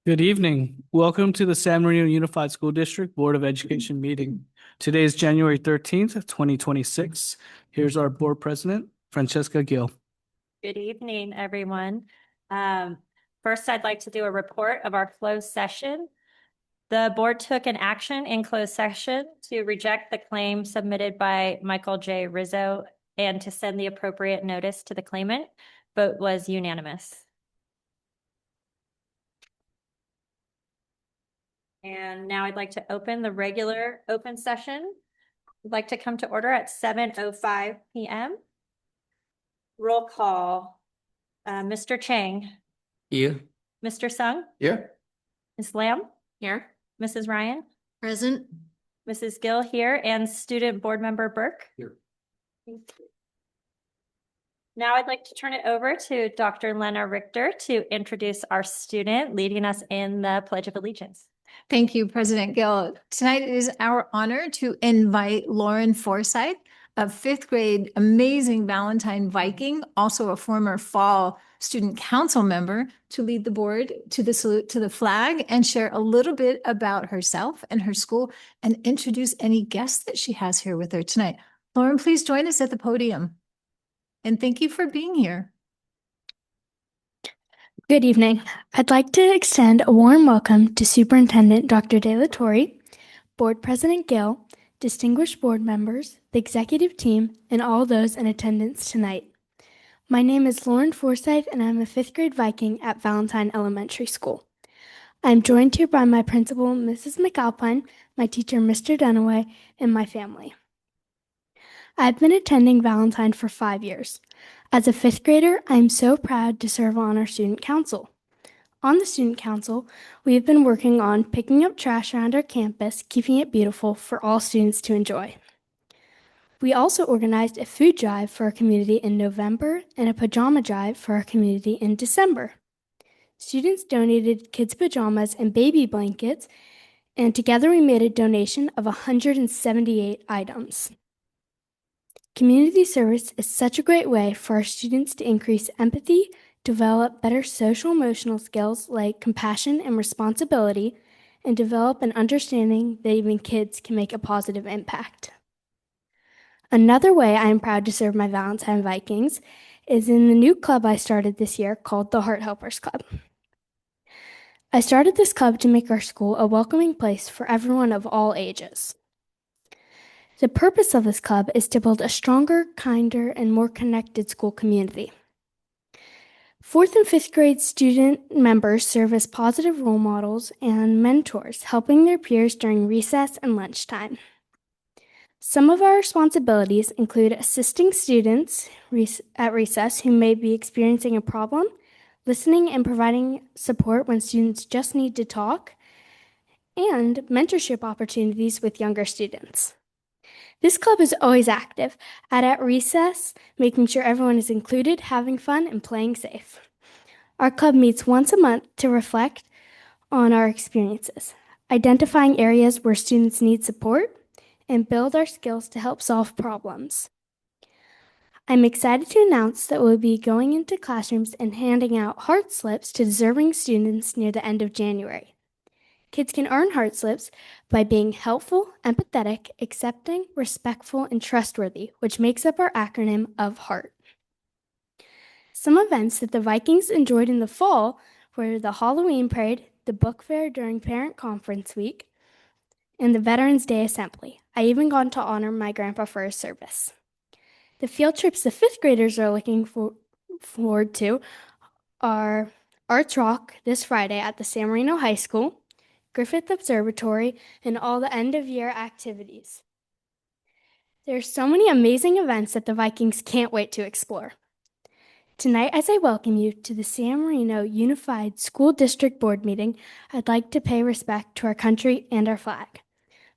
Good evening. Welcome to the San Marino Unified School District Board of Education meeting. Today is January 13th, 2026. Here's our board president, Francesca Gill. Good evening, everyone. Um, First, I'd like to do a report of our closed session. The board took an action in closed session to reject the claim submitted by Michael J. Rizzo and to send the appropriate notice to the claimant. Vote was unanimous. And now I'd like to open the regular open session. I'd like to come to order at 7:05 p.m. Roll call. Mr. Chang, Here. Mr. Sung, Here. Ms. Lamb, Here. Mrs. Ryan, Present. Mrs. Gill here, and student board member Burke. Here. Now I'd like to turn it over to Dr. Lena Richter to introduce our student leading us in the Pledge of Allegiance. Thank you, President Gill. Tonight it is our honor to invite Lauren Forsythe, a fifth grade amazing Valentine Viking, also a former fall student council member, to lead the board to the salute to the flag and share a little bit about herself and her school and introduce any guests that she has here with her tonight. Lauren, please join us at the podium. And thank you for being here. Good evening. I'd like to extend a warm welcome to Superintendent Dr. De La Torre, Board President Gill, distinguished board members, the executive team, and all those in attendance tonight. My name is Lauren Forsythe, and I'm a fifth grade Viking at Valentine Elementary School. I'm joined here by my principal, Mrs. McAlpine, my teacher, Mr. Dunaway, and my family. I've been attending Valentine for 5 years. As a fifth grader, I am so proud to serve on our student council. On the student council, we have been working on picking up trash around our campus, keeping it beautiful for all students to enjoy. We also organized a food drive for our community in November and a pajama drive for our community in December. Students donated kids' pajamas and baby blankets, and together we made a donation of 178 items. Community service is such a great way for our students to increase empathy, develop better social-emotional skills like compassion and responsibility, and develop an understanding that even kids can make a positive impact. Another way I am proud to serve my Valentine Vikings is in the new club I started this year called the Heart Helpers Club. I started this club to make our school a welcoming place for everyone of all ages. The purpose of this club is to build a stronger, kinder, and more connected school community. Fourth and fifth grade student members serve as positive role models and mentors, helping their peers during recess and lunchtime. Some of our responsibilities include assisting students at recess who may be experiencing a problem, listening and providing support when students just need to talk, and mentorship opportunities with younger students. This club is always active, at recess, making sure everyone is included, having fun, and playing safe. Our club meets once a month to reflect on our experiences, identifying areas where students need support, and build our skills to help solve problems. I'm excited to announce that we'll be going into classrooms and handing out heart slips to deserving students near the end of January. Kids can earn heart slips by being helpful, empathetic, accepting, respectful, and trustworthy, which makes up our acronym of HEART. Some events that the Vikings enjoyed in the fall were the Halloween parade, the book fair during Parent Conference Week, and the Veterans Day Assembly. I even got to honor my grandpa for his service. The field trips the fifth graders are looking forward to are Arts Rock this Friday at the San Marino High School, Griffith Observatory, and all the end-of-year activities. There are so many amazing events that the Vikings can't wait to explore. Tonight, as I welcome you to the San Marino Unified School District Board meeting, I'd like to pay respect to our country and our flag.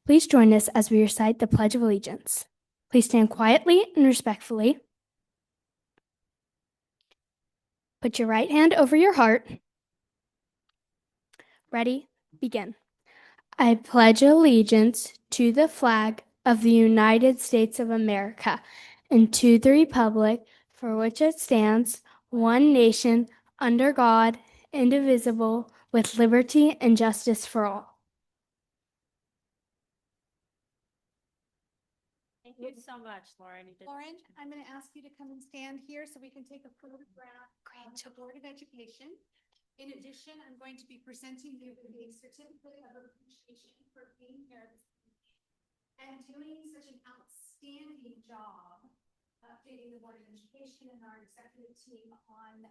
Please join us as we recite the Pledge of Allegiance. Please stand quietly and respectfully. Put your right hand over your heart. Ready? Begin. I pledge allegiance to the flag of the United States of America and to the republic for which it stands, one nation, under God, indivisible, with liberty and justice for all. Thank you so much, Lauren. You did- Lauren, I'm going to ask you to come and stand here so we can take a photograph of the Board of Education. In addition, I'm going to be presenting you with a certificate of appreciation for being here this evening and doing such an outstanding job updating the Board of Education and our executive team on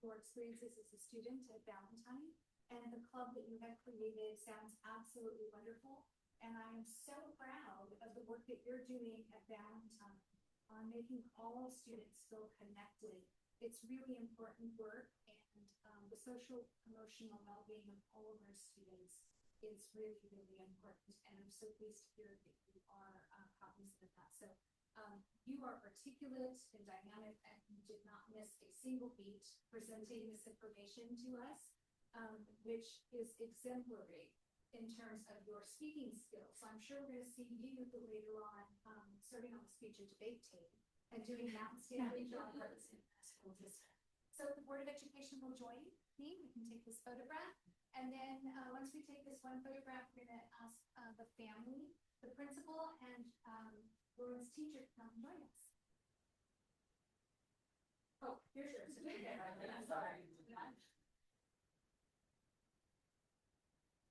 your experiences as a student at Valentine. And the club that you have created sounds absolutely wonderful. And I am so proud of the work that you're doing at Valentine on making all students feel connected. It's really important work, and the social emotional well-being of all of our students is really, really important. And I'm so pleased to hear that you are cognizant of that. So you are articulate and dynamic, and you did not miss a single beat presenting this information to us, which is exemplary in terms of your speaking skills. So I'm sure we're going to see you later on serving on the speech and debate team and doing an outstanding job representing the school district. So the Board of Education will join me. We can take this photograph. And then once we take this one photograph, we're going to ask the family, the principal, and Lauren's teacher to come join us. Oh, here's yours. I'm sorry.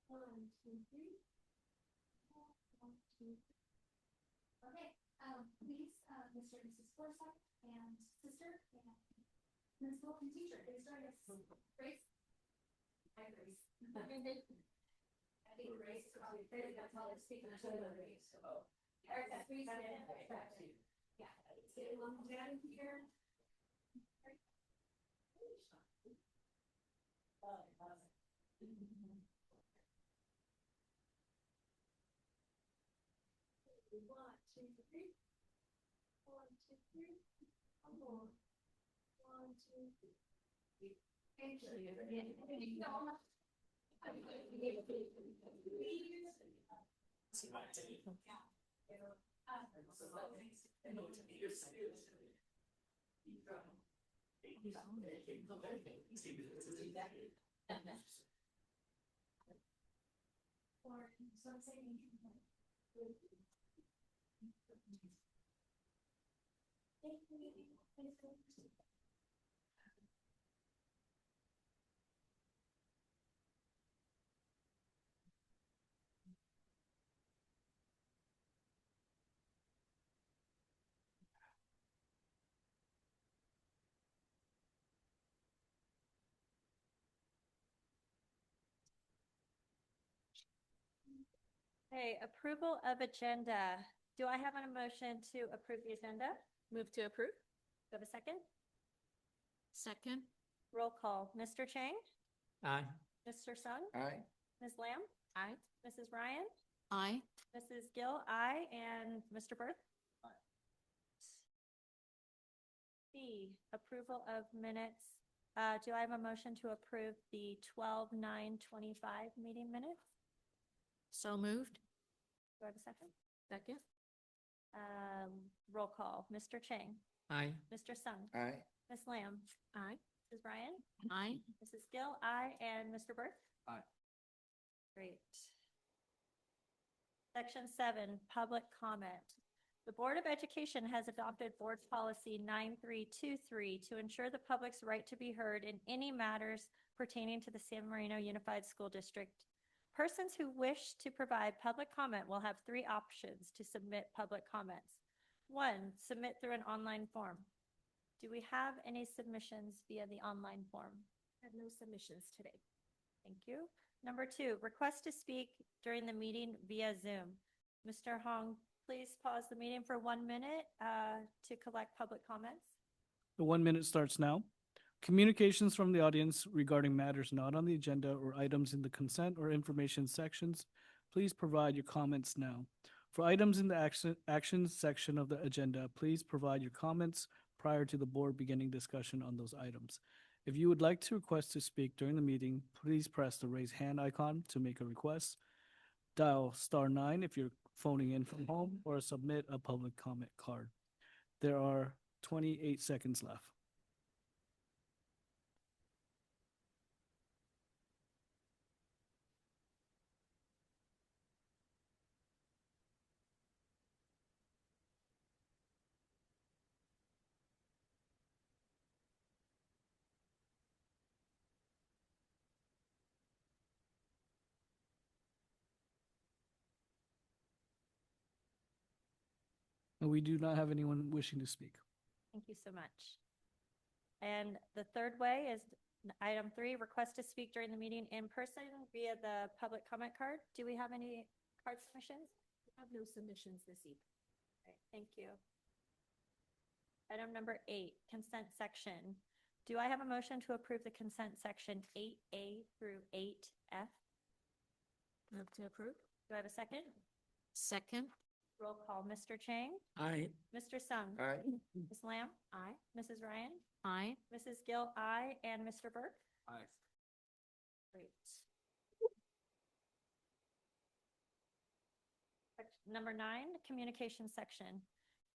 1, 2, 3. 1, 2, 3. Okay, please, Mr. and Mrs. Forsyth and sister and principal and teacher, please join us. Grace? Hi, Grace. I think Grace is probably very, that's all I'm speaking to Grace. Erica, please stand back to you. Yeah, let's get a little down here. One, two, three. 1, 2, 3. Come on. 1, 2, 3. Thank you. So I'm saying. Okay, approval of agenda. Do I have a motion to approve the agenda? Move to approve? Do I have a second? Second. Roll call. Mr. Chang? Aye. Mr. Sung? Aye. Ms. Lamb? Aye. Mrs. Ryan? Aye. Mrs. Gill? Aye. And Mr. Berth? Aye. C, approval of minutes. Do I have a motion to approve the 12/9/25 meeting minutes? So moved? Do I have a second? Second. Roll call. Mr. Chang? Aye. Mr. Sung? Aye. Ms. Lamb? Aye. Mrs. Ryan? Aye. Mrs. Gill? Aye. And Mr. Berth? Aye. Great. Section 7, public comment. The Board of Education has adopted Board Policy 9323 to ensure the public's right to be heard in any matters pertaining to the San Marino Unified School District. Persons who wish to provide public comment will have 3 options to submit public comments. 1, submit through an online form. Do we have any submissions via the online form? I have no submissions today. Thank you. Number 2, request to speak during the meeting via Zoom. Mr. Hong, please pause the meeting for 1 minute to collect public comments. The 1 minute starts now. Communications from the audience regarding matters not on the agenda or items in the consent or information sections, please provide your comments now. For items in the actions section of the agenda, please provide your comments prior to the board beginning discussion on those items. If you would like to request to speak during the meeting, please press the raise hand icon to make a request. Dial *9 if you're phoning in from home, or submit a public comment card. There are 28 seconds left. And we do not have anyone wishing to speak. Thank you so much. And the third way is item 3, request to speak during the meeting in person via the public comment card. Do we have any card submissions? We have no submissions this evening. Right, thank you. Item number 8, consent section. Do I have a motion to approve the consent section 8A through 8F? Move to approve. Do I have a second? Second. Roll call, Mr. Chang, Aye. Mr. Sung, Aye. Ms. Lamb, Aye. Mrs. Ryan, Aye. Mrs. Gill, aye, and Mr. Burke. Aye. Great. Number 9, communication section.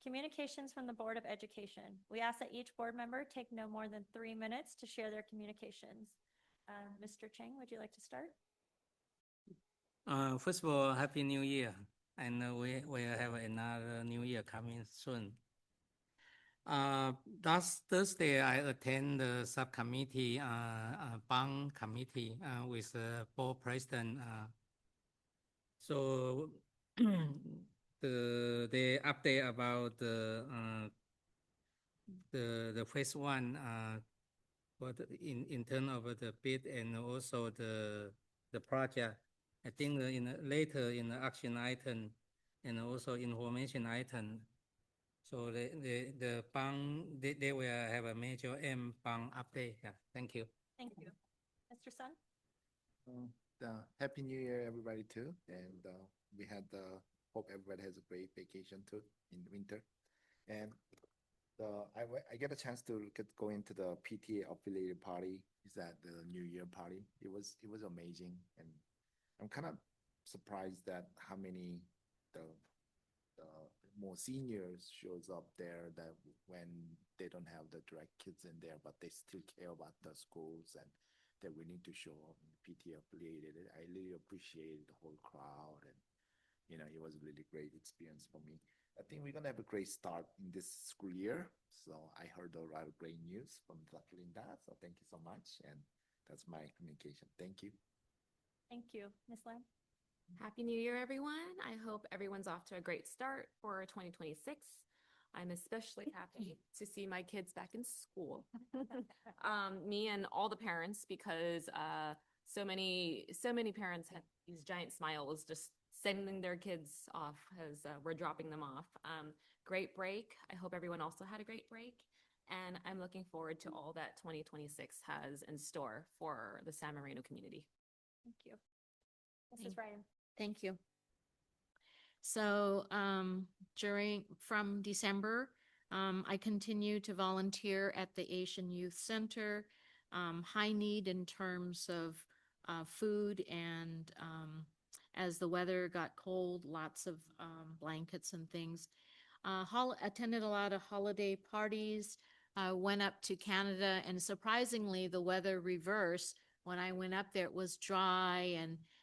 Communications from the Board of Education. We ask that each board member take no more than 3 minutes to share their communications. Mr. Chang, would you like to start? First of all, Happy New Year. And we will have another New Year coming soon. Last Thursday, I attend the subcommittee, bond committee with the board president. So the update about the phase 1, but in terms of the bid and also the project. I think later in the action item and also information item. So the bond, they will have a major M bond update. Yeah, thank you. Thank you. Mr. Sun? Happy New Year, everybody, too. And we had hope everybody has a great vacation too in winter. And I get a chance to go into the PTA affiliated party. Is that the New Year party? It was amazing, and I'm kind of surprised that how many the more seniors shows up there, that when they don't have the direct kids in there, but they still care about the schools and that we need to show up in PTA affiliated. I really appreciated the whole crowd, and it was a really great experience for me. I think we're gonna have a great start in this school year. So I heard a lot of great news from Dr. Linda. So thank you so much, and that's my communication. Thank you. Thank you. Ms. Lamb? Happy New Year, everyone. I hope everyone's off to a great start for 2026. I'm especially happy to see my kids back in school. Me and all the parents, because so many parents have these giant smiles just sending their kids off as we're dropping them off. Great break. I hope everyone also had a great break. And I'm looking forward to all that 2026 has in store for the San Marino community. Thank you. Mrs. Ryan? Thank you. So from December, I continue to volunteer at the Asian Youth Center. High need in terms of food, and as the weather got cold, lots of blankets and things. Attended a lot of holiday parties, went up to Canada, and surprisingly, the weather reversed. When I went up there, it was dry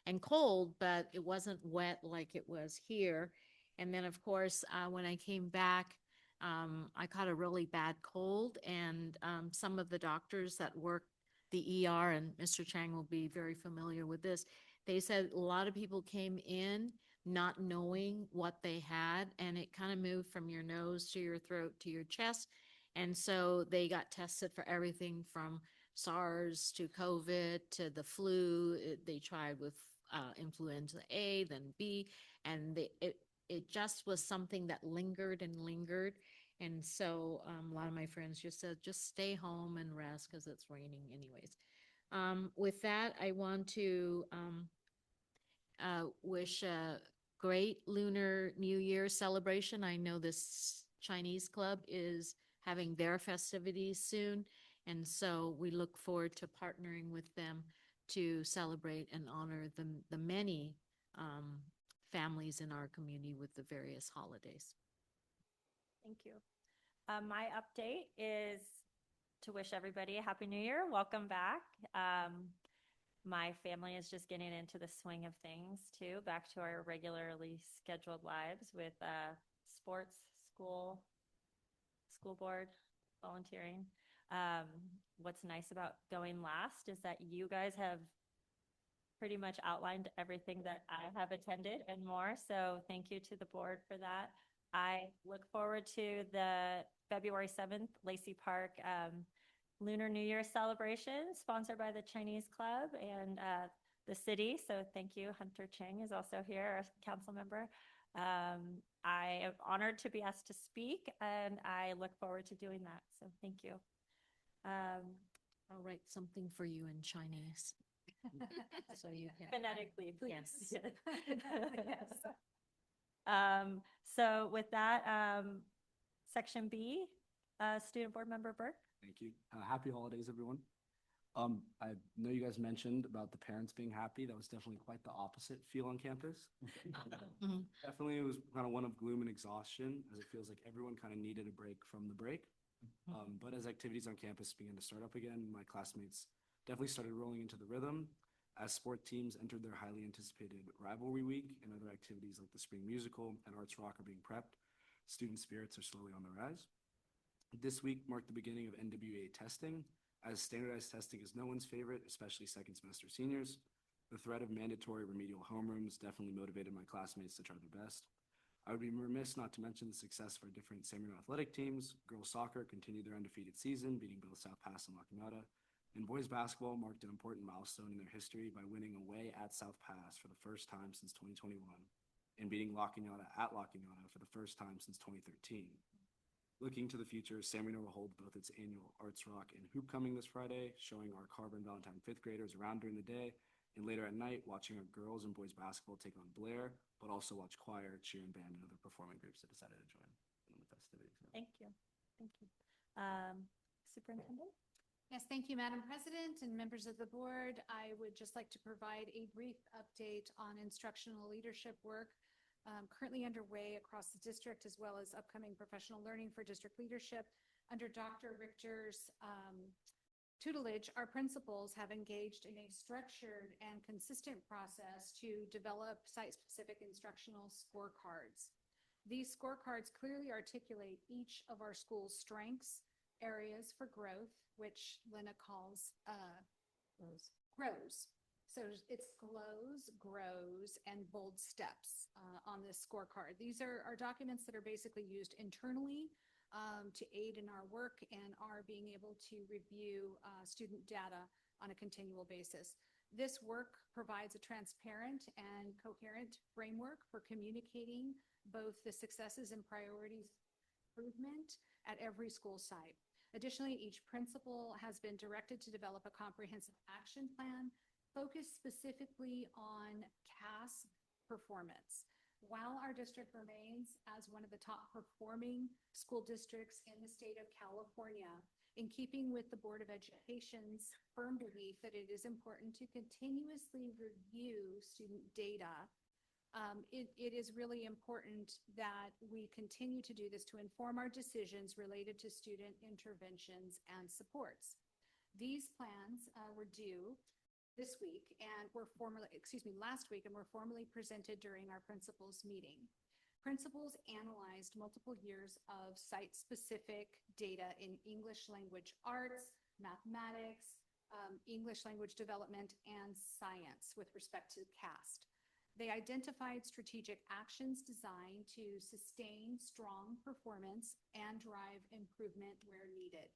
and cold, but it wasn't wet like it was here. And then, of course, when I came back, I caught a really bad cold, and some of the doctors that work the ER, and Mr. Chang will be very familiar with this, they said a lot of people came in not knowing what they had, and it kind of moved from your nose to your throat to your chest. And so they got tested for everything from SARS to COVID to the flu. They tried with influenza A, then B, and it just was something that lingered and lingered. And so a lot of my friends just said, just stay home and rest because it's raining anyways. With that, I want to wish a great Lunar New Year celebration. I know this Chinese club is having their festivities soon, and so we look forward to partnering with them to celebrate and honor the many families in our community with the various holidays. Thank you. My update is to wish everybody a Happy New Year. Welcome back. My family is just getting into the swing of things too, back to our regularly scheduled lives with sports, school board, volunteering. What's nice about going last is that you guys have pretty much outlined everything that I have attended and more. So thank you to the board for that. I look forward to the February 7th Lacey Park Lunar New Year celebration sponsored by the Chinese Club and the city. So thank you. Hunter Cheng is also here, a council member. I am honored to be asked to speak, and I look forward to doing that. So thank you. I'll write something for you in Chinese. So you can. Phonetically, please. Yes. Yes. So with that, section B, Student Board Member Burke. Thank you. Happy holidays, everyone. I know you guys mentioned about the parents being happy. That was definitely quite the opposite feel on campus. Mhm. Definitely, it was kind of one of gloom and exhaustion, as it feels like everyone kind of needed a break from the break. But as activities on campus began to start up again, my classmates definitely started rolling into the rhythm. As sport teams entered their highly anticipated rivalry week and other activities like the spring musical and arts rock are being prepped, student spirits are slowly on the rise. This week marked the beginning of NWA testing, as standardized testing is no one's favorite, especially second semester seniors. The threat of mandatory remedial homerooms definitely motivated my classmates to try their best. I would be remiss not to mention the success of our different San Marino athletic teams. Girls soccer continued their undefeated season, beating both South Pass and La Cañada. And boys basketball marked an important milestone in their history by winning away at South Pass for the first time since 2021 and beating La Cañada at La Cañada for the first time since 2013. Looking to the future, San Marino will hold both its annual Arts Rock and Hoop Coming this Friday, showing our Carbon Valentine fifth graders around during the day, and later at night, watching our girls and boys basketball take on Blair, but also watch choir, cheer, and band and other performing groups that decided to join in the festivities. Thank you. Thank you. Superintendent? Yes, thank you, Madam President and members of the board. I would just like to provide a brief update on instructional leadership work currently underway across the district, as well as upcoming professional learning for district leadership. Under Dr. Richter's tutelage, our principals have engaged in a structured and consistent process to develop site-specific instructional scorecards. These scorecards clearly articulate each of our school's strengths, areas for growth, which Lena calls grows. So it's glows, grows, and bold steps on this scorecard. These are documents that are basically used internally to aid in our work and are being able to review student data on a continual basis. This work provides a transparent and coherent framework for communicating both the successes and priorities improvement at every school site. Additionally, each principal has been directed to develop a comprehensive action plan focused specifically on CAS performance. While our district remains as one of the top performing school districts in the state of California, in keeping with the Board of Education's firm belief that it is important to continuously review student data, it is really important that we continue to do this to inform our decisions related to student interventions and supports. These plans were due this week and were last week and were formally presented during our principals meeting. Principals analyzed multiple years of site-specific data in English language arts, mathematics, English language development, and science with respect to CAST. They identified strategic actions designed to sustain strong performance and drive improvement where needed.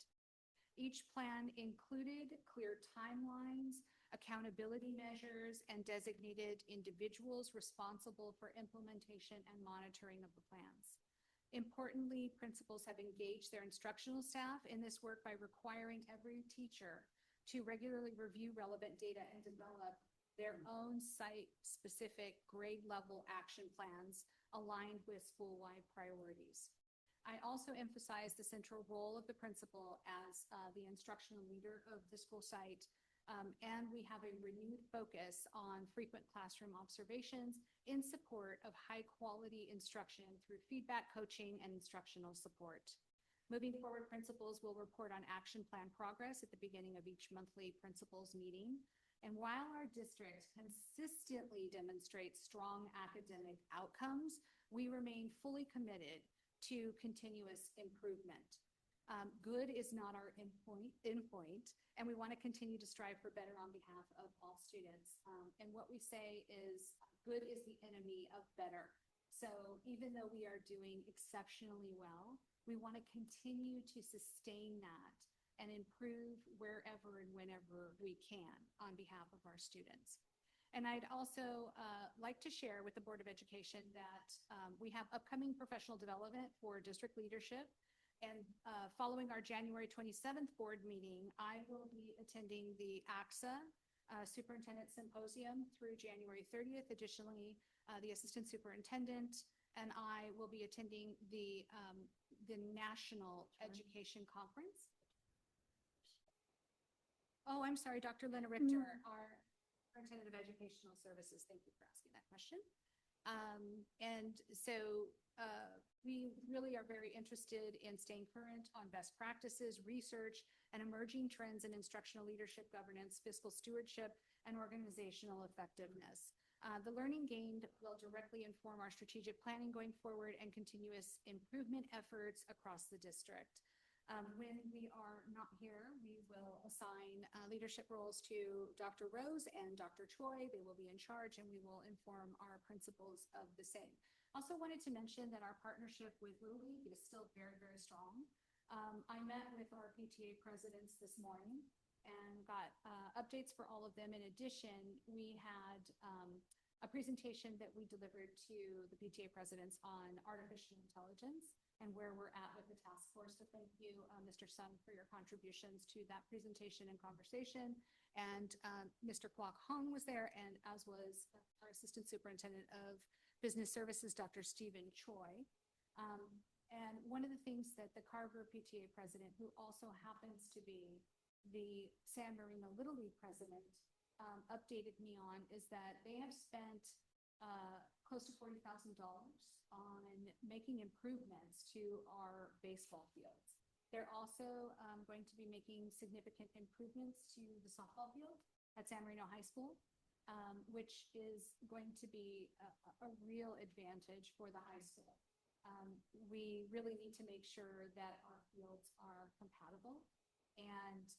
Each plan included clear timelines, accountability measures, and designated individuals responsible for implementation and monitoring of the plans. Importantly, principals have engaged their instructional staff in this work by requiring every teacher to regularly review relevant data and develop their own site-specific grade-level action plans aligned with school-wide priorities. I also emphasize the central role of the principal as the instructional leader of the school site, and we have a renewed focus on frequent classroom observations in support of high-quality instruction through feedback, coaching, and instructional support. Moving forward, principals will report on action plan progress at the beginning of each monthly principals meeting. And while our district consistently demonstrates strong academic outcomes, we remain fully committed to continuous improvement. Good is not our endpoint, and we want to continue to strive for better on behalf of all students. And what we say is good is the enemy of better. So even though we are doing exceptionally well, we want to continue to sustain that and improve wherever and whenever we can on behalf of our students. And I'd also like to share with the Board of Education that we have upcoming professional development for district leadership. And following our January 27th board meeting, I will be attending the AXA Superintendent Symposium through January 30th. Additionally, the Assistant Superintendent and I will be attending the National Education Conference. Oh, I'm sorry, Dr. Lena Richter, our Superintendent of Educational Services. Thank you for asking that question. And so we really are very interested in staying current on best practices, research, and emerging trends in instructional leadership, governance, fiscal stewardship, and organizational effectiveness. The learning gained will directly inform our strategic planning going forward and continuous improvement efforts across the district. When we are not here, we will assign leadership roles to Dr. Rose and Dr. Choi. They will be in charge, and we will inform our principals of the same. Also wanted to mention that our partnership with Little League is still very, very strong. I met with our PTA presidents this morning and got updates for all of them. In addition, we had a presentation that we delivered to the PTA presidents on artificial intelligence and where we're at with the task force. So thank you, Mr. Sun, for your contributions to that presentation and conversation. And Mr. Kwok Hong was there, and as was our Assistant Superintendent of Business Services, Dr. Stephen Choi. And one of the things that the Carver PTA president, who also happens to be the San Marino Little League president, updated me on is that they have spent close to $40,000 on making improvements to our baseball fields. They're also going to be making significant improvements to the softball field at San Marino High School, which is going to be a real advantage for the high school. We really need to make sure that our fields are compatible. And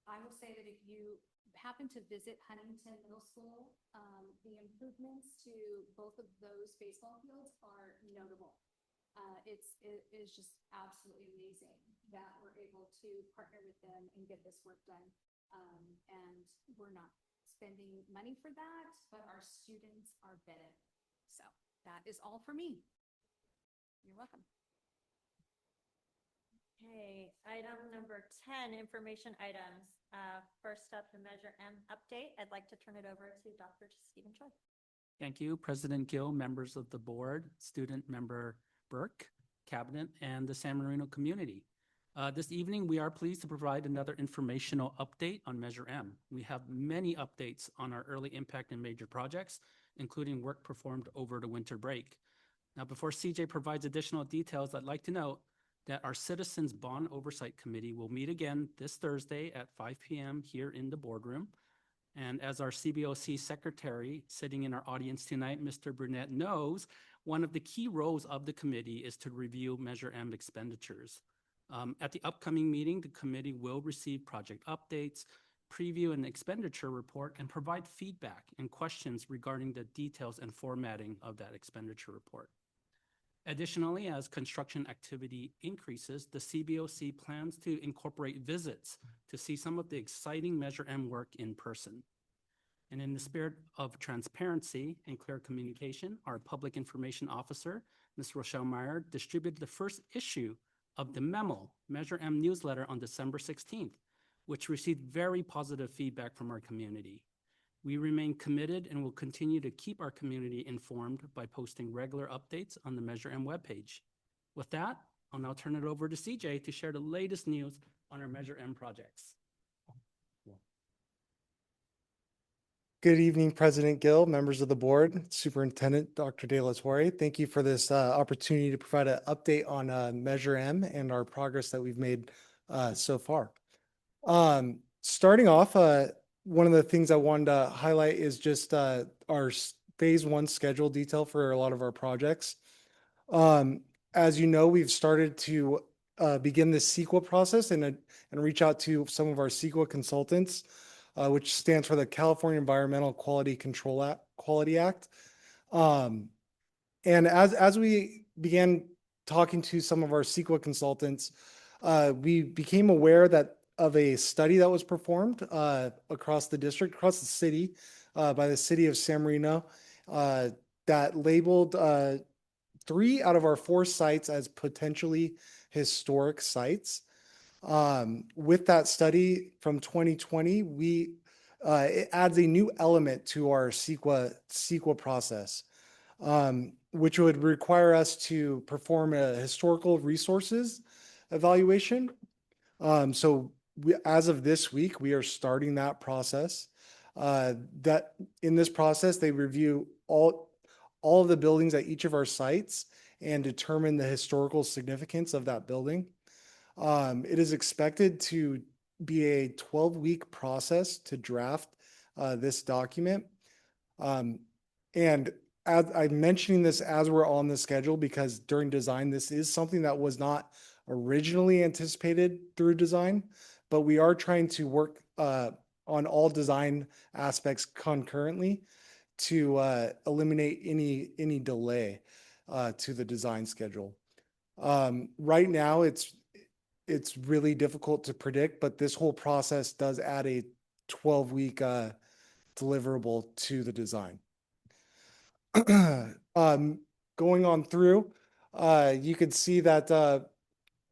I will say that if you happen to visit Huntington Middle School, the improvements to both of those baseball fields are notable. It is just absolutely amazing that we're able to partner with them and get this work done. And we're not spending money for that, but our students are benefiting. So that is all for me. You're welcome. Okay, item number 10, information items. First up, the Measure M update. I'd like to turn it over to Dr. Stephen Choi. Thank you, President Gill, members of the board, student member Burke, cabinet, and the San Marino community. This evening, we are pleased to provide another informational update on Measure M. We have many updates on our early impact and major projects, including work performed over the winter break. Now, before CJ provides additional details, I'd like to note that our Citizens Bond Oversight Committee will meet again this Thursday at 5 p.m. here in the boardroom. And as our CBOC secretary sitting in our audience tonight, Mr. Burnett, knows, one of the key roles of the committee is to review Measure M expenditures. At the upcoming meeting, the committee will receive project updates, preview an expenditure report, and provide feedback and questions regarding the details and formatting of that expenditure report. Additionally, as construction activity increases, the CBOC plans to incorporate visits to see some of the exciting Measure M work in person. And in the spirit of transparency and clear communication, our Public Information Officer, Ms. Rochelle Meyer, distributed the first issue of the memo, Measure M newsletter, on December 16th, which received very positive feedback from our community. We remain committed and will continue to keep our community informed by posting regular updates on the Measure M webpage. With that, I'll now turn it over to CJ to share the latest news on our Measure M projects. Good evening, President Gill, members of the board, Superintendent Dr. De La Torre. Thank you for this opportunity to provide an update on Measure M and our progress that we've made so far. Starting off, one of the things I wanted to highlight is just our phase 1 schedule detail for a lot of our projects. As you know, we've started to begin the CEQA process and reach out to some of our CEQA consultants, which stands for the California Environmental Quality Act. And as we began talking to some of our CEQA consultants, we became aware that of a study that was performed across the district, across the city, by the city of San Marino, that labeled 3 out of our 4 sites as potentially historic sites. With that study from 2020, it adds a new element to our CEQA process, which would require us to perform a historical resources evaluation. As of this week, we are starting that process. That in this process, they review all of the buildings at each of our sites and determine the historical significance of that building. It is expected to be a 12-week process to draft this document. And as I'm mentioning this as we're on the schedule, because during design, this is something that was not originally anticipated through design, but we are trying to work on all design aspects concurrently to eliminate any delay to the design schedule. Right now, it's really difficult to predict, but this whole process does add a 12-week deliverable to the design. Going on through, you can see that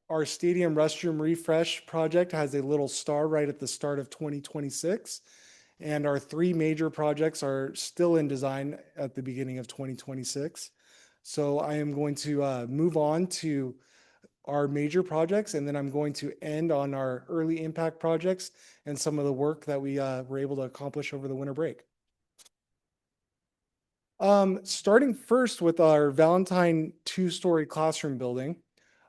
our stadium restroom refresh project has a little star right at the start of 2026. And our 3 major projects are still in design at the beginning of 2026. So I am going to move on to our major projects, and then I'm going to end on our early impact projects and some of the work that we were able to accomplish over the winter break. Starting first with our Valentine 2-story classroom building,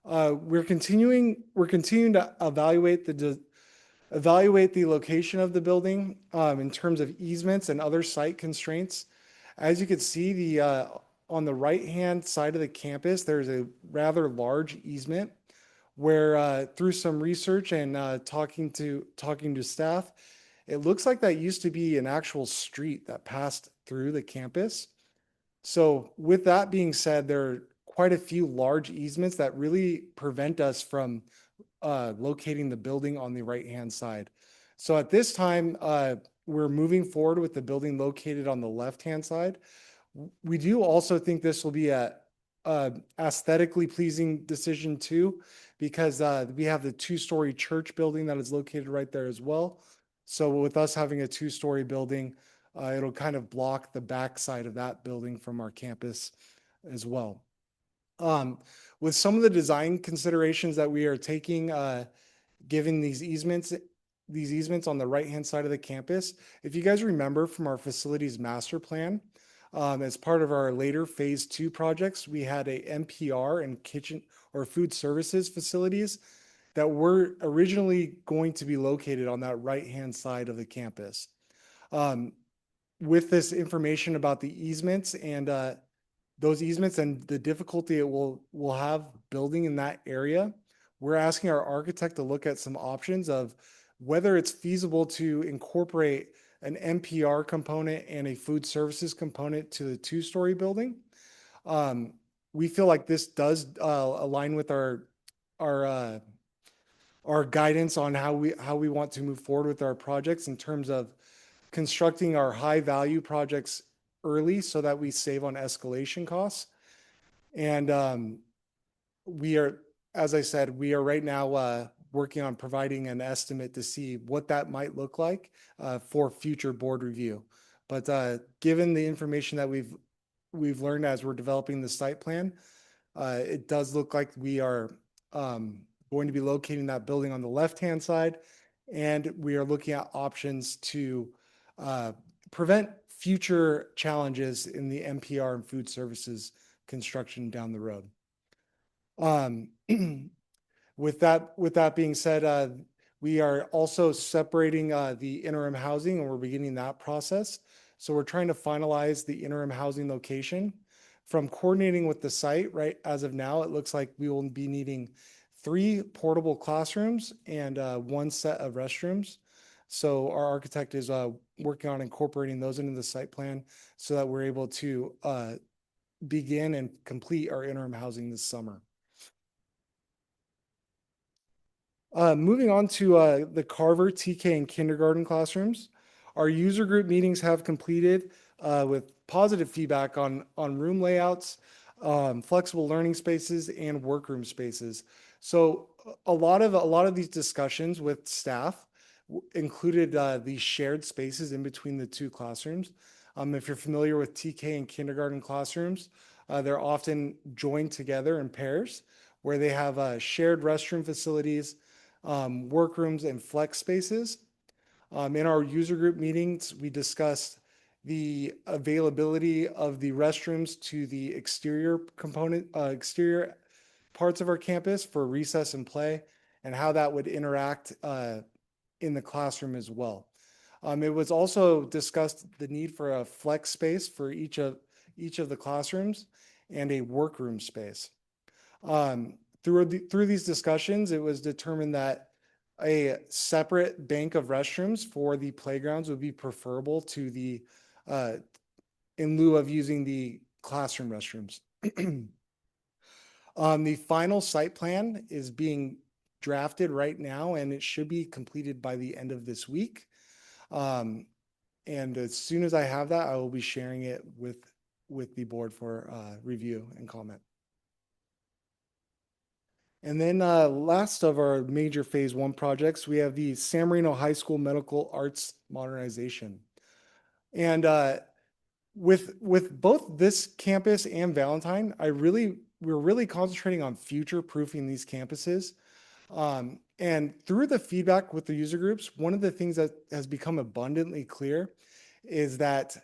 we're continuing to evaluate the location of the building in terms of easements and other site constraints. As you can see, on the right-hand side of the campus, there's a rather large easement where through some research and talking to staff, it looks like that used to be an actual street that passed through the campus. So with that being said, there are quite a few large easements that really prevent us from locating the building on the right-hand side. So at this time, we're moving forward with the building located on the left-hand side. We do also think this will be a aesthetically pleasing decision too, because we have the 2-story church building that is located right there as well. So with us having a 2-story building, it'll kind of block the backside of that building from our campus as well. With some of the design considerations that we are taking, given these easements on the right-hand side of the campus, if you guys remember from our facilities master plan, as part of our later phase 2 projects, we had a NPR and kitchen or food services facilities that were originally going to be located on that right-hand side of the campus. With this information about the easements and those easements and the difficulty it will have building in that area, we're asking our architect to look at some options of whether it's feasible to incorporate an NPR component and a food services component to the 2-story building. We feel like this does align with our guidance on how we want to move forward with our projects in terms of constructing our high value projects early so that we save on escalation costs. And we are, as I said, we are right now working on providing an estimate to see what that might look like for future board review. But given the information that we've learned as we're developing the site plan, it does look like we are going to be locating that building on the left-hand side, and we are looking at options to prevent future challenges in the NPR and food services construction down the road. With that being said, we are also separating the interim housing, and we're beginning that process. So we're trying to finalize the interim housing location. From coordinating with the site, right, as of now, it looks like we will be needing 3 portable classrooms and 1 set of restrooms. So our architect is working on incorporating those into the site plan so that we're able to begin and complete our interim housing this summer. Moving on to the Carver, TK, and kindergarten classrooms. Our user group meetings have completed with positive feedback on room layouts, flexible learning spaces, and workroom spaces. So a lot of these discussions with staff included these shared spaces in between the two classrooms. If you're familiar with TK and kindergarten classrooms, they're often joined together in pairs where they have shared restroom facilities, workrooms, and flex spaces. In our user group meetings, we discussed the availability of the restrooms to the exterior parts of our campus for recess and play, and how that would interact in the classroom as well. It was also discussed the need for a flex space for each of the classrooms and a workroom space. Through these discussions, it was determined that a separate bank of restrooms for the playgrounds would be preferable to the in lieu of using the classroom restrooms. The final site plan is being drafted right now, and it should be completed by the end of this week. And as soon as I have that, I will be sharing it with the board for review and comment. And then last of our major phase 1 projects, we have the San Marino High School Medical Arts Modernization. And with both this campus and Valentine, we're really concentrating on future-proofing these campuses. And through the feedback with the user groups, one of the things that has become abundantly clear is that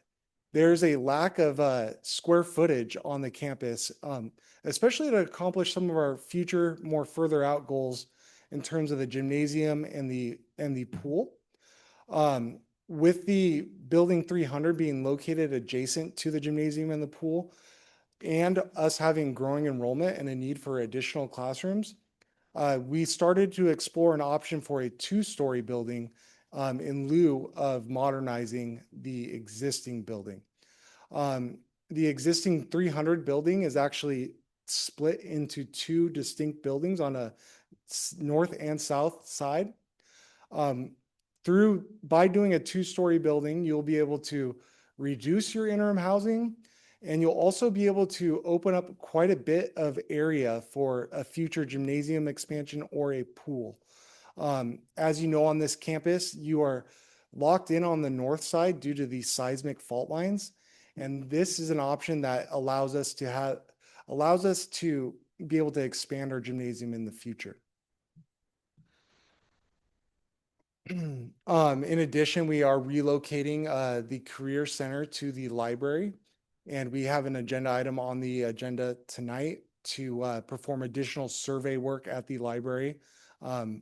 there's a lack of square footage on the campus, especially to accomplish some of our future, more further out goals in terms of the gymnasium and the pool. With the building 300 being located adjacent to the gymnasium and the pool, and us having growing enrollment and a need for additional classrooms, we started to explore an option for a 2-story building in lieu of modernizing the existing building. The existing 300 building is actually split into 2 distinct buildings on a north and south side. By doing a 2-story building, you'll be able to reduce your interim housing, and you'll also be able to open up quite a bit of area for a future gymnasium expansion or a pool. As you know, on this campus, you are locked in on the north side due to the seismic fault lines. And this is an option that allows us to be able to expand our gymnasium in the future. In addition, we are relocating the Career Center to the library, and we have an agenda item on the agenda tonight to perform additional survey work at the library,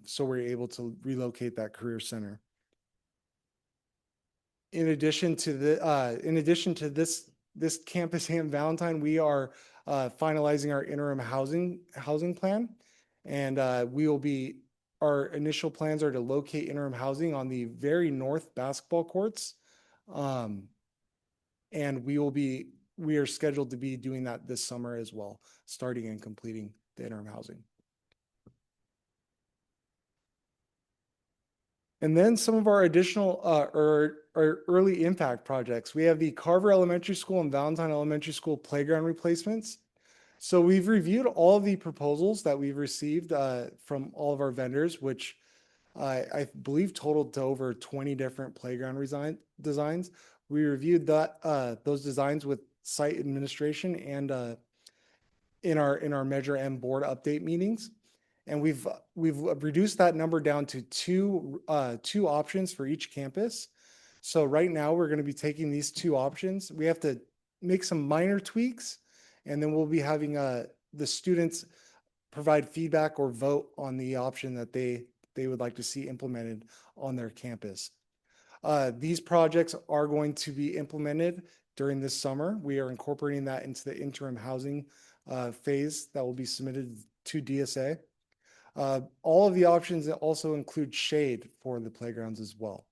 so we're able to relocate that Career Center. In addition to this campus and Valentine, we are finalizing our interim housing plan, and our initial plans are to locate interim housing on the very north basketball courts, and we are scheduled to be doing that this summer as well, starting and completing the interim housing. And then some of our additional or early impact projects. We have the Carver Elementary School and Valentine Elementary School playground replacements. So we've reviewed all of the proposals that we've received from all of our vendors, which I believe totaled to over 20 different playground designs. We reviewed those designs with site administration and in our Measure M board update meetings. And we've reduced that number down to two options for each campus. So right now we're going to be taking these 2 options. We have to make some minor tweaks, and then we'll be having the students provide feedback or vote on the option that they would like to see implemented on their campus. These projects are going to be implemented during this summer. We are incorporating that into the interim housing phase that will be submitted to DSA. All of the options also include shade for the playgrounds as well.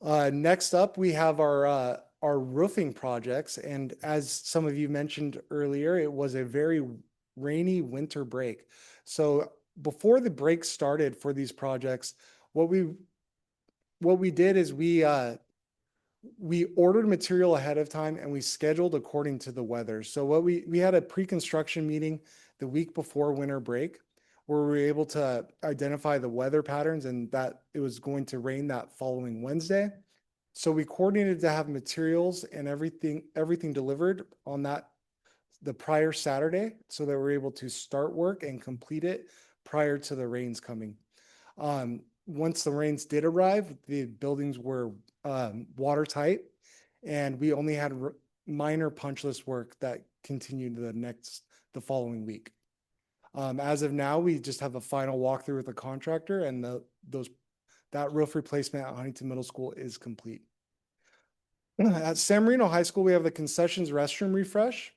Next up, we have our our roofing projects. And as some of you mentioned earlier, it was a very rainy winter break. So before the break started for these projects, what we did is we ordered material ahead of time and we scheduled according to the weather. So we had a pre-construction meeting the week before winter break where we were able to identify the weather patterns and that it was going to rain that following Wednesday. So we coordinated to have materials and everything delivered on the prior Saturday so that we're able to start work and complete it prior to the rains coming. Once the rains did arrive, the buildings were watertight, and we only had minor punch list work that continued the following week. As of now, we just have a final walkthrough with the contractor, and that roof replacement at Huntington Middle School is complete. At San Marino High School, we have the concessions restroom refresh.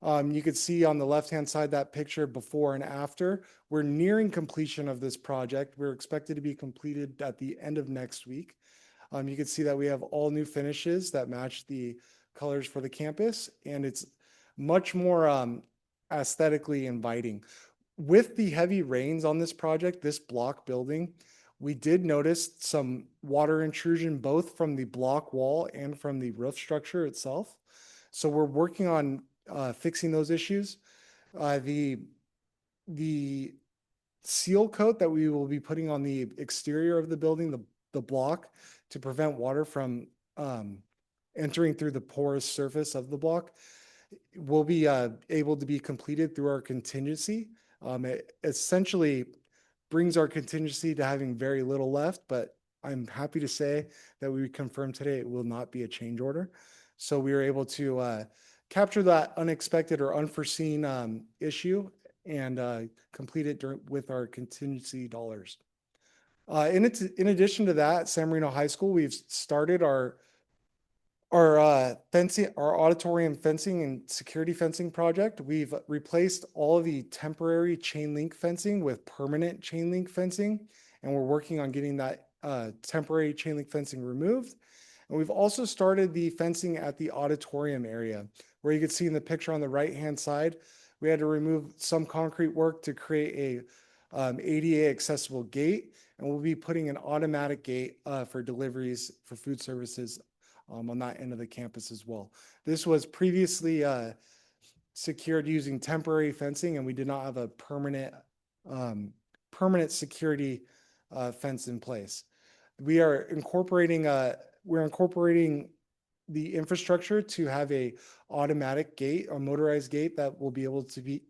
You could see on the left-hand side that picture before and after. We're nearing completion of this project. We're expected to be completed at the end of next week. You can see that we have all new finishes that match the colors for the campus, and it's much more aesthetically inviting. With the heavy rains on this project, this block building, we did notice some water intrusion both from the block wall and from the roof structure itself. So we're working on fixing those issues. The seal coat that we will be putting on the exterior of the building, the block, to prevent water from entering through the porous surface of the block, will be able to be completed through our contingency. It essentially brings our contingency to having very little left, but I'm happy to say that we confirmed today it will not be a change order. So we were able to capture that unexpected or unforeseen issue and complete it with our contingency dollars. In addition to that, San Marino High School, we've started our fencing, our auditorium fencing and security fencing project. We've replaced all of the temporary chain link fencing with permanent chain link fencing, and we're working on getting that temporary chain link fencing removed. And we've also started the fencing at the auditorium area, where you can see in the picture on the right-hand side, we had to remove some concrete work to create a ADA accessible gate, and we'll be putting an automatic gate for deliveries for food services on that end of the campus as well. This was previously secured using temporary fencing, and we did not have a permanent security fence in place. We're incorporating the infrastructure to have a automatic gate or motorized gate that will be able to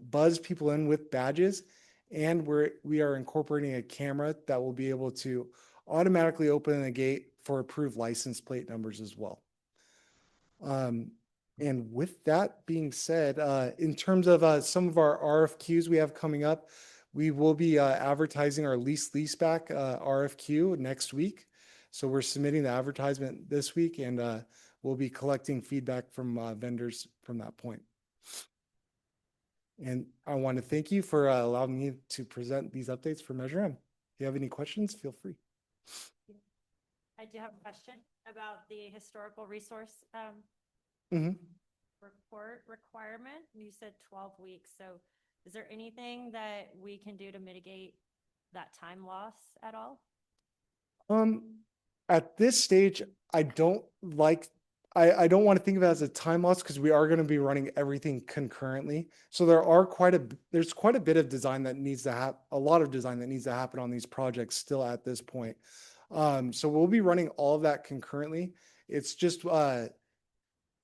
buzz people in with badges, and we are incorporating a camera that will be able to automatically open the gate for approved license plate numbers as well. And with that being said, in terms of some of our RFQs we have coming up, we will be advertising our leaseback RFQ next week. So we're submitting the advertisement this week, and we'll be collecting feedback from vendors from that point. And I want to thank you for allowing me to present these updates for Measure M. If you have any questions, feel free. I do have a question about the historical resource report requirement. You said 12 weeks. So is there anything that we can do to mitigate that time loss at all? At this stage, I don't want to think of it as a time loss because we are going to be running everything concurrently. So there's quite a bit of design that needs to happen, a lot of design that needs to happen on these projects still at this point. So we'll be running all of that concurrently. It's just,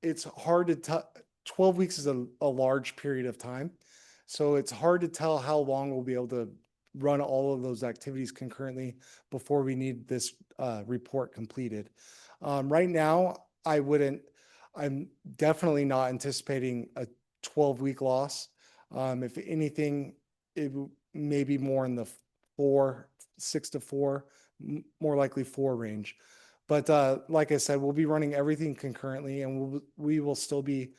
it's hard to tell. 12 weeks is a large period of time. So it's hard to tell how long we'll be able to run all of those activities concurrently before we need this report completed. Right now, I'm definitely not anticipating a 12-week loss. If anything, it may be more in the 6 to 4, more likely 4 range. But like I said, we'll be running everything concurrently, and we will still be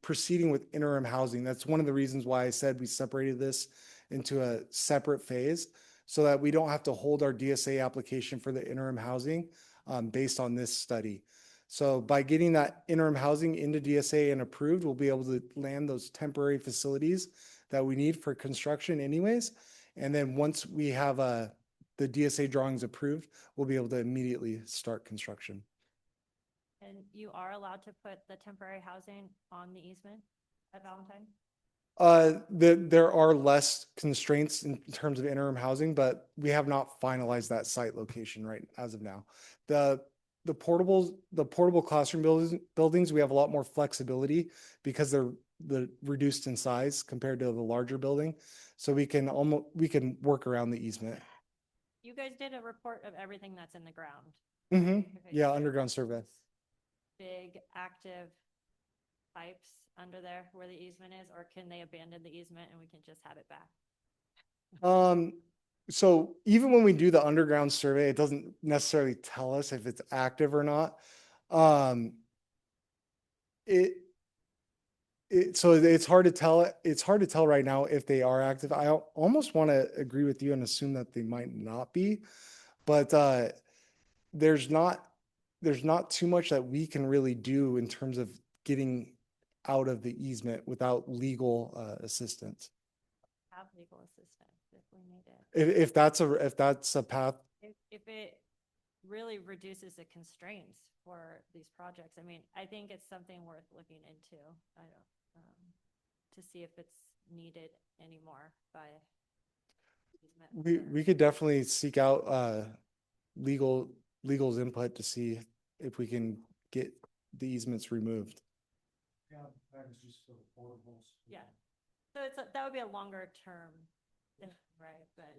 proceeding with interim housing. That's one of the reasons why I said we separated this into a separate phase, so that we don't have to hold our DSA application for the interim housing based on this study. So by getting that interim housing into DSA and approved, we'll be able to land those temporary facilities that we need for construction anyways. And then once we have the DSA drawings approved, we'll be able to immediately start construction. And you are allowed to put the temporary housing on the easement at Valentine? There are less constraints in terms of interim housing, but we have not finalized that site location right as of now. The portable classroom buildings, we have a lot more flexibility because they're reduced in size compared to the larger building. So we can work around the easement. You guys did a report of everything that's in the ground. Mm-hmm. Okay, Yeah, so underground survey. big active pipes under there where the easement is, or can they abandon the easement and we can just have it back? So even when we do the underground survey, it doesn't necessarily tell us if it's active or not. So it's hard to tell. It's hard to tell right now if they are active. I almost want to agree with you and assume that they might not be, but there's not too much that we can really do in terms of getting out of the easement without legal assistance. Have legal assistance if we need it. If that's a path. If it really reduces the constraints for these projects, I mean, I think it's something worth looking into. I don't, to see if it's needed anymore by easement. We could definitely seek out legal's input to see if we can get the easements removed. Yeah, so that would be a longer term thing, right? But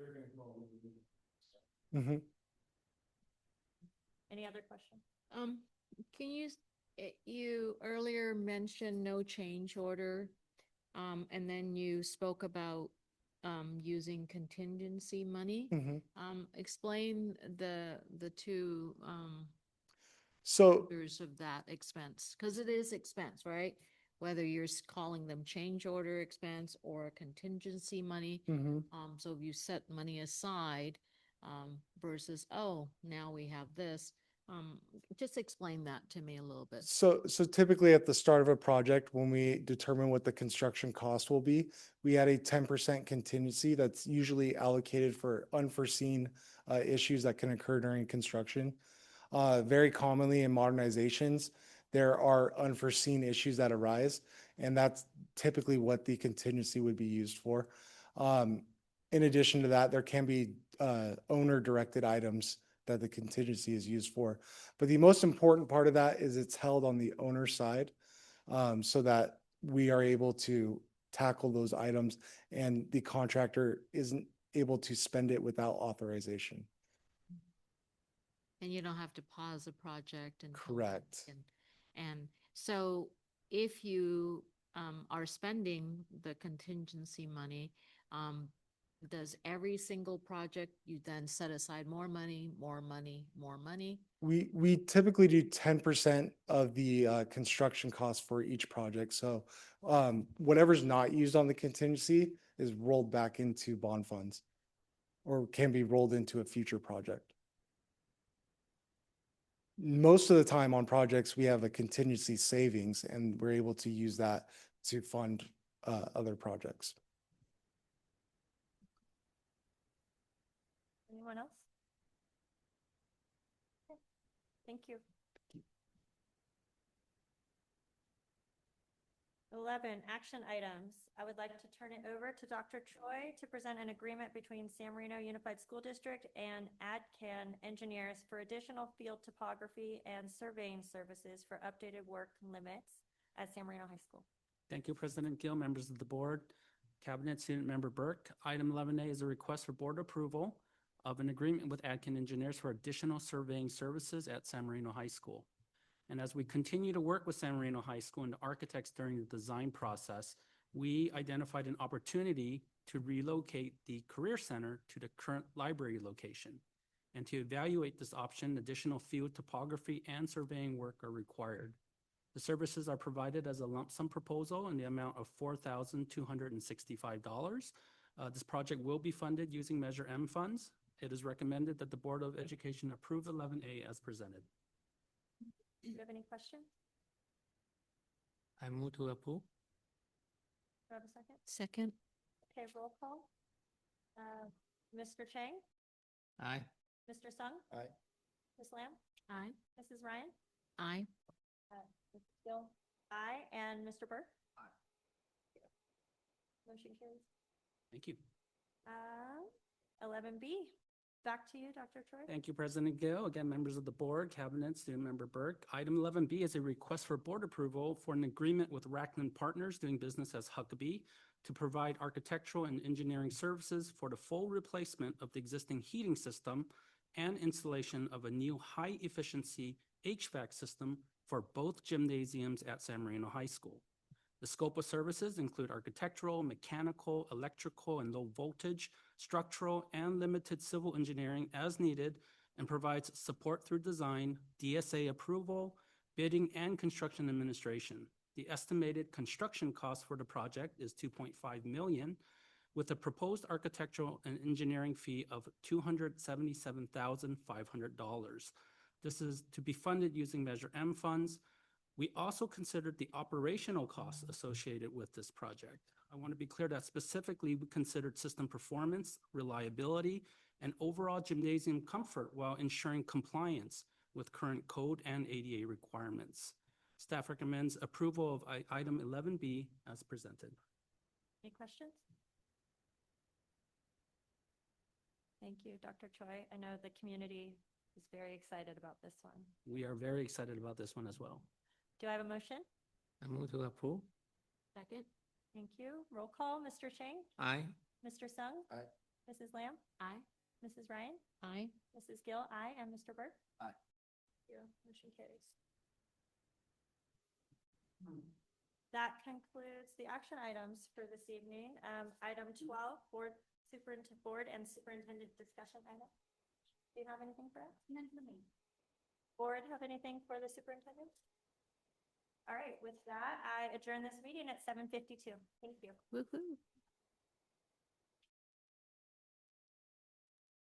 Mhm. any other questions? Can you earlier mentioned no change order, and then you spoke about using contingency money. Mhm. Explain the two So factors of that expense, because it is expense, right? Whether you're calling them change order expense or contingency money. mhm. So if you set money aside, versus, oh, now we have this, just explain that to me a little bit. So typically at the start of a project, when we determine what the construction cost will be, we add a 10% contingency that's usually allocated for unforeseen issues that can occur during construction. Very commonly in modernizations, there are unforeseen issues that arise, and that's typically what the contingency would be used for. In addition to that, there can be owner-directed items that the contingency is used for. But the most important part of that is it's held on the owner side, so that we are able to tackle those items and the contractor isn't able to spend it without authorization. And you don't have to pause the project and. Correct. And so if you are spending the contingency money, does every single project you then set aside more money, more money, more money? We typically do 10% of the construction cost for each project. So whatever's not used on the contingency is rolled back into bond funds or can be rolled into a future project. Most of the time on projects, we have a contingency savings and we're able to use that to fund other projects. Anyone else? Okay. Thank you. 11, action items. I would like to turn it over to Dr. Choi to present an agreement between San Marino Unified School District and ADCAN engineers for additional field topography and surveying services for updated work limits at San Marino High School. Thank you, President Gill, members of the board, Cabinet Student Member Burke. Item 11A is a request for board approval of an agreement with ADCAN engineers for additional surveying services at San Marino High School. And as we continue to work with San Marino High School and the architects during the design process, we identified an opportunity to relocate the Career Center to the current library location. And to evaluate this option, additional field topography and surveying work are required. The services are provided as a lump sum proposal in the amount of $4,265, This project will be funded using Measure M funds. It is recommended that the Board of Education approve 11A as presented. Do you have any questions? I move to approve. Do I have a second? Second. Okay, roll call. Mr. Chang, Aye. Mr. Sung, Aye. Ms. Lamb, Aye. Mrs. Ryan, Aye. Mrs. Gill, aye, and Mr. Burke. Aye. Motion carries. Thank you. 11B, back to you, Dr. Troy. Thank you, President Gill. Again, members of the board, cabinet, student member Burke. Item 11B is a request for board approval for an agreement with Racklin Partners doing business as Huckabee to provide architectural and engineering services for the full replacement of the existing heating system and installation of a new high-efficiency HVAC system for both gymnasiums at San Marino High School. The scope of services include architectural, mechanical, electrical, and low voltage, structural, and limited civil engineering as needed, and provides support through design, DSA approval, bidding, and construction administration. The estimated construction cost for the project is $2.5 million, with a proposed architectural and engineering fee of $277,500. This is to be funded using Measure M funds. We also considered the operational costs associated with this project. I want to be clear that specifically we considered system performance, reliability, and overall gymnasium comfort while ensuring compliance with current code and ADA requirements. Staff recommends approval of item 11B as presented. Any questions? Thank you, Dr. Choi. I know the community is very excited about this one. We are very excited about this one as well. Do I have a motion? I move to approve. Second. Thank you. Roll call, Mr. Chang, Aye. Mr. Sung, Aye. Mrs. Lamb, Aye. Mrs. Ryan, Aye. Mrs. Gill, aye, and Mr. Burke. Aye. Thank you. Motion carries. That concludes the action items for this evening. Item 12, board and superintendent discussion item. Do you have anything for us? None for me. Board have anything for the superintendent? All right, with that, I adjourn this meeting at 7:52. Thank you. Woo-hoo.